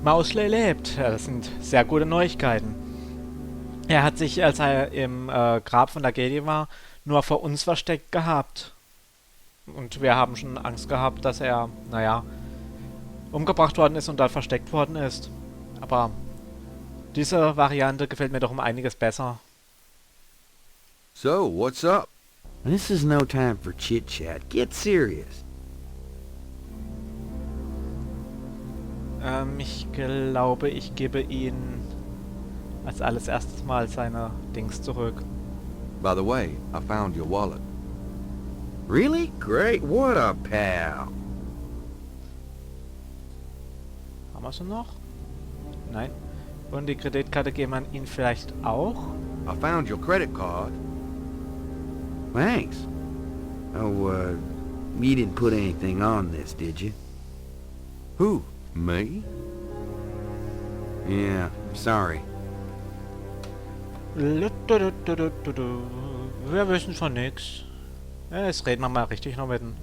Mausley lebt. Ja, das sind sehr gute Neuigkeiten. Er hat sich, als er im Grab von der Gedi war, nur vor uns versteckt gehabt. Und wir haben schon Angst gehabt, dass er, naja, umgebracht worden ist und dort versteckt worden ist. Aber diese Variante gefällt mir doch um einiges besser. So, what's up? This is no time for chit-chat. Get serious. Ich glaube, ich gebe ihn als erstes Mal seine Dings zurück. By the way, I found your wallet. Really? Great. What a pal. Haben wir sie noch? Nein. Und die Kreditkarte geben wir ihn vielleicht auch? I found your credit card. Thanks. Oh, you didn't put anything on this, did you? Who? Me? Yeah, sorry. Wir wissen von nix. Jetzt reden wir mal richtig noch mit ihm.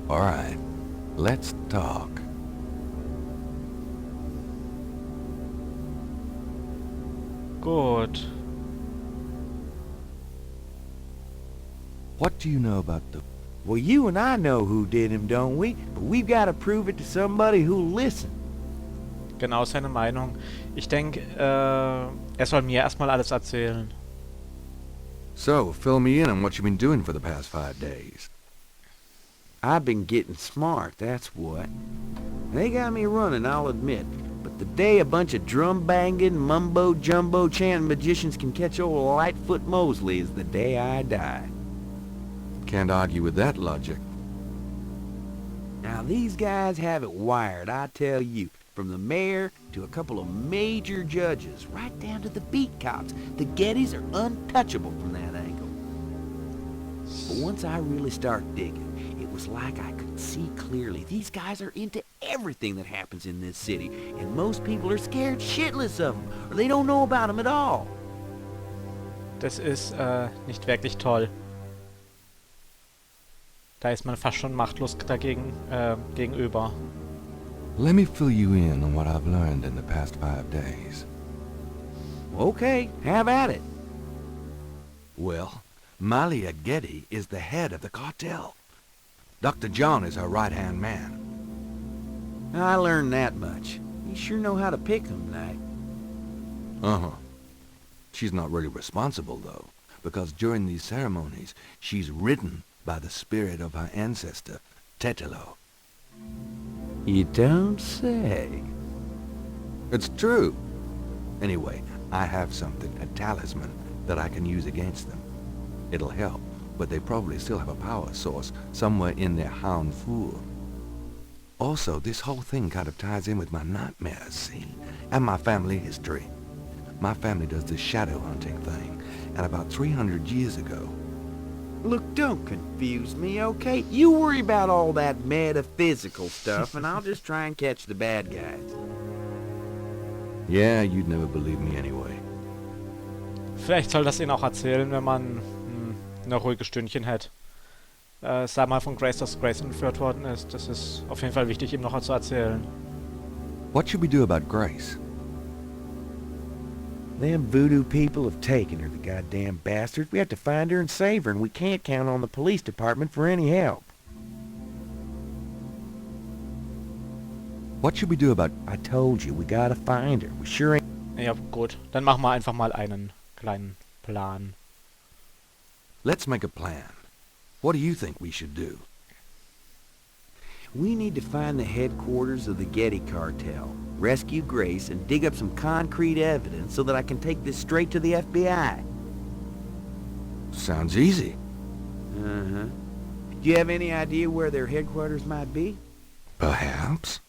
Alright, let's talk. Gut. What do you know about the... Well, you and I know who did him, don't we? But we've got to prove it to somebody who'll listen. Genau seine Meinung. Ich denke, er soll mir erstmal alles erzählen. So, fill me in on what you've been doing for the past 5 days. I've been getting smart, that's what. They got me running, I'll admit. But the day a bunch of drum-banging, mumbo-jumbo chanting magicians can catch old Lightfoot Mosley is the day I die. Can't argue with that logic. Now these guys have it wired, I tell you. From the mayor to a couple of major judges, right down to the beat cops. The Gettys are untouchable from that angle. But once I really start digging, it was like I could see clearly. These guys are into everything that happens in this city, and most people are scared shitless of them, or they don't know about them at all. Das ist nicht wirklich toll. Da ist man fast schon machtlos dagegen gegenüber. Let me fill you in on what I've learned in the past 5 days. Okay, have at it. Well, Malia Getty is the head of the cartel. Dr. John is her right-hand man. I learned that much. You sure know how to pick 'em, Knight. Uh-huh. She's not really responsible, though, because during these ceremonies, she's ridden by the spirit of her ancestor, Tetelo. You don't say. It's true. Anyway, I have something, a talisman, that I can use against them. It'll help, but they probably still have a power source somewhere in their Hounfour. Also, this whole thing kind of ties in with my nightmares, see? And my family history. My family does this shadow hunting thing, and about 300 years ago... Look, don't confuse me, okay? You worry about all that metaphysical stuff, and I'll just try and catch the bad guys. Yeah, you'd never believe me anyway. Vielleicht soll das ihn auch erzählen, wenn man eine ruhige Stündchen hat. Sag mal von Grace, dass Grace entführt worden ist. Das ist auf jeden Fall wichtig, ihm noch zu erzählen. What should we do about Grace? Them voodoo people have taken her, the goddamn bastards. We have to find her and save her, and we can't count on the police department for any help. What should we do about... I told you, we gotta find her. We sure ain't... Ja, gut. Dann machen wir einfach mal einen kleinen Plan. Let's make a plan. What do you think we should do? We need to find the headquarters of the Getty cartel, rescue Grace, and dig up some concrete evidence so that I can take this straight to the FBI. Sounds easy. Uh-huh. Do you have any idea where their headquarters might be? Perhaps.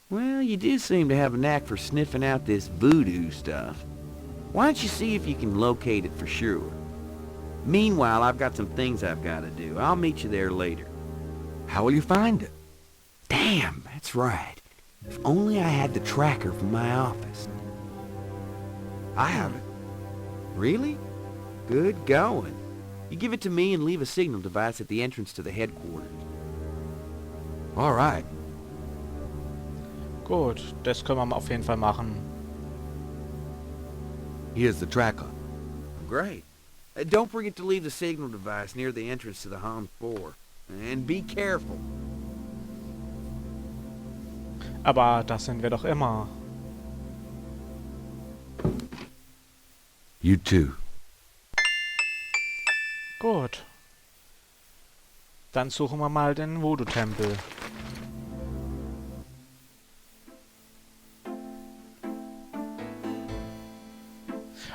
Well, you do seem to have a knack for sniffing out this voodoo stuff. Why don't you see if you can locate it for sure? Meanwhile, I've got some things I've got to do. I'll meet you there later. How will you find it? Damn, that's right. If only I had the tracker from my office. I have it. Really? Good going. You give it to me and leave a signal device at the entrance to the headquarters. All right. Gut, das können wir auf jeden Fall machen. Here's the tracker. Great. Don't forget to leave the signal device near the entrance to the Hounfour. And be careful. Aber das sind wir doch immer. You too. Gut. Dann suchen wir mal den Voodoo-Tempel.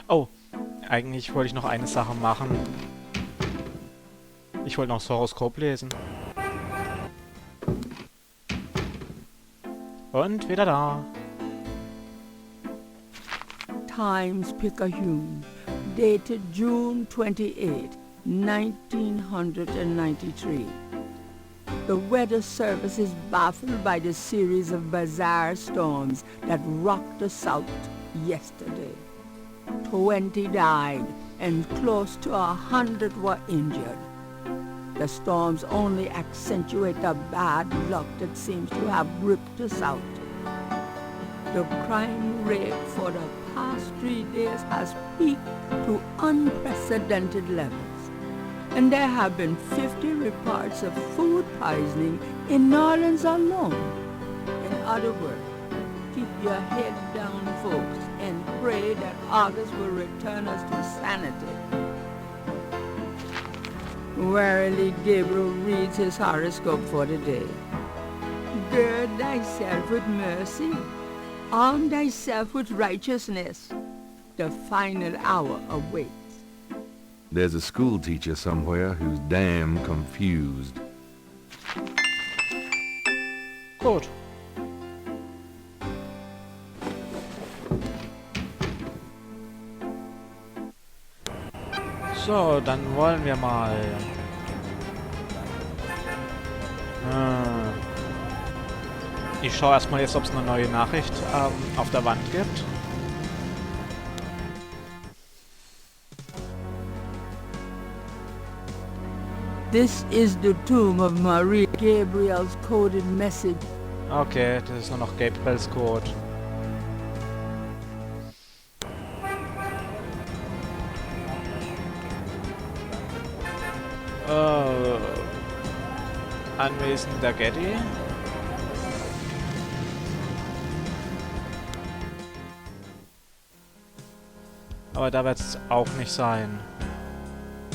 Oh, eigentlich wollte ich noch eine Sache machen. Ich wollte noch das Horoskop lesen. Und wieder da. Times Picayune, dated June 28, 1993. The Weather Service is baffled by the series of bizarre storms that rocked the South yesterday. 20 died and close to 100 were injured. The storms only accentuate the bad luck that seems to have gripped the South. The crime rate for the past 3 days has peaked to unprecedented levels, and there have been 50 reports of food poisoning in New Orleans alone. In other words, keep your head down, folks, and pray that August will return us to sanity. Warily, Gabriel reads his horoscope for the day. Gird thyself with mercy, arm thyself with righteousness. The final hour awaits. There's a school teacher somewhere who's damn confused. Gut. So, dann wollen wir mal. Ich schaue erstmal jetzt, ob es eine neue Nachricht auf der Wand gibt. This is the tomb of Marie. Gabriel's coded message. Okay, das ist nur noch Gabriels Code. Anwesen der Getty. Aber da wird es auch nicht sein.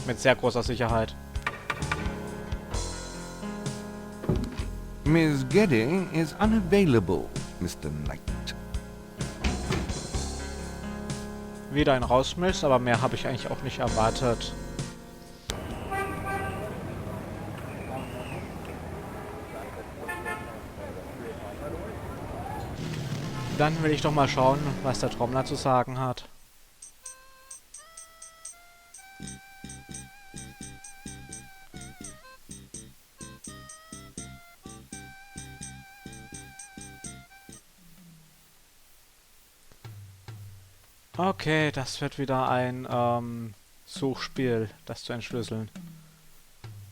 Mit sehr großer Sicherheit. Miss Getty is unavailable, Mr. Knight. Wieder ein Rausschmiss, aber mehr habe ich eigentlich auch nicht erwartet. Dann will ich doch mal schauen, was der Trommler zu sagen hat. Okay, das wird wieder ein Suchspiel, das zu entschlüsseln.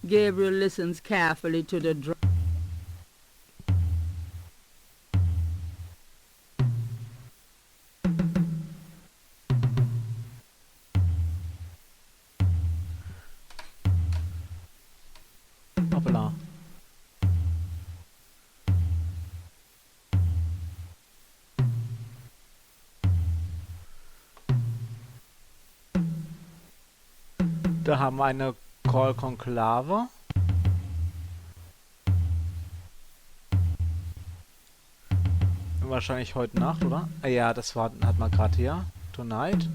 Gabriel listens carefully to the drum. Hoppala. Da haben wir eine Call-Konklave. Wahrscheinlich heute Nacht, oder? Ja, das war, hat man gerade hier. Tonight.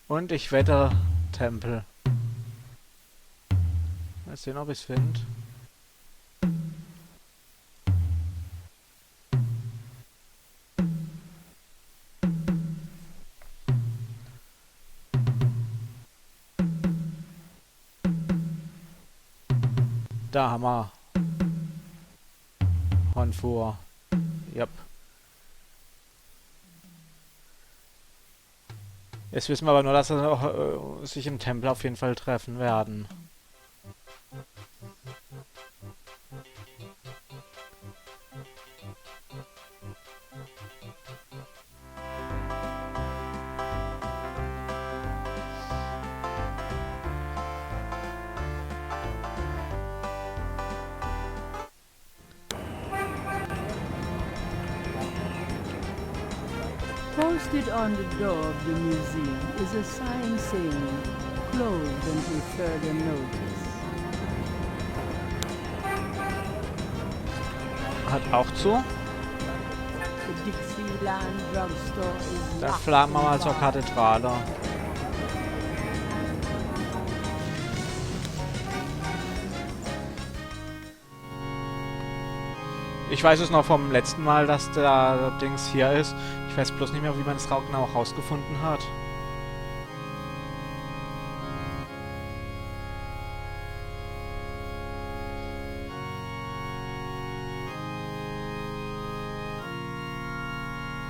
Und ich wette Tempel. Mal sehen, ob ich es finde. Da haben wir Hounfour. Yep. Jetzt wissen wir aber nur, dass wir sich im Tempel auf jeden Fall treffen werden. Posted on the door of the museum is a sign saying, closed until further notice. Hat auch zu. The Dixieland drugstore is Dann locked fahren wir and mal zur barred. Kathedrale. Ich weiß es noch vom letzten Mal, dass der Dings hier ist. Ich weiß bloß nicht mehr, wie man es genau rausgefunden hat.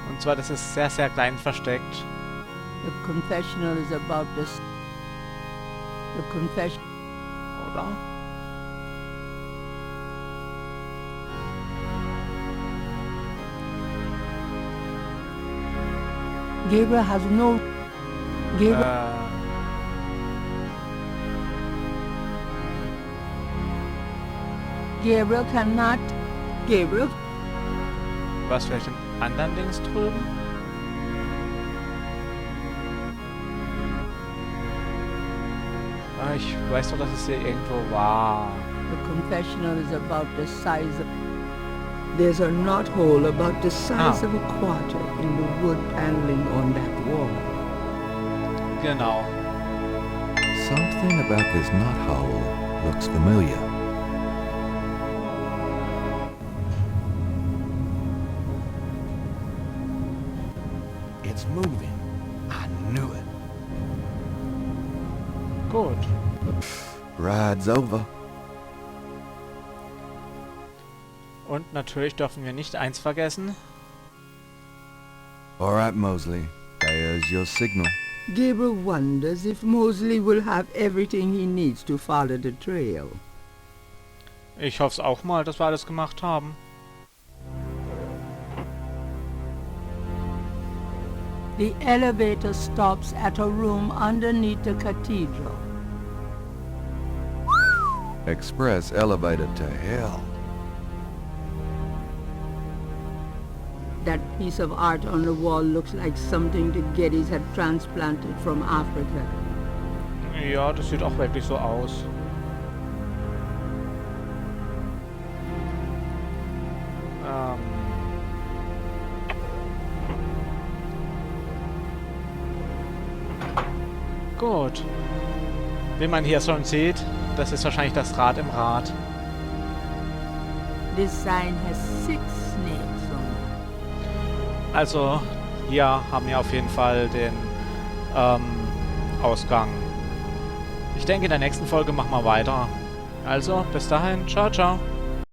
Und zwar, das ist sehr, sehr klein versteckt. The confessional is about to... The confession... Oder? Gabriel has no... Gabriel... Gabriel cannot... Gabriel... Was vielleicht im anderen Dings drüben? Ah, ich weiß doch, dass es hier irgendwo war. The confessional is about the size of... There's a knothole about the size of a quarter in the wood paneling on that wall. Genau. Something about this knothole looks familiar. It's moving. I knew it. Gut. Ride's over. Und natürlich dürfen wir nicht eins vergessen. All right, Mosley. There's your signal. Gabriel wonders if Mosley will have everything he needs to follow the trail. Ich hoffe es auch mal, dass wir alles gemacht haben. The elevator stops at a room underneath the cathedral. Express elevator to hell. That piece of art on the wall looks like something the Gettys had transplanted from Africa. Ja, das sieht auch wirklich so aus. Gut. Wie man hier schon sieht, das ist wahrscheinlich das Rad im Rad. This sign has 6 snakes on it. Also, hier haben wir auf jeden Fall den Ausgang. Ich denke, in der nächsten Folge machen wir weiter. Also, bis dahin, ciao, ciao.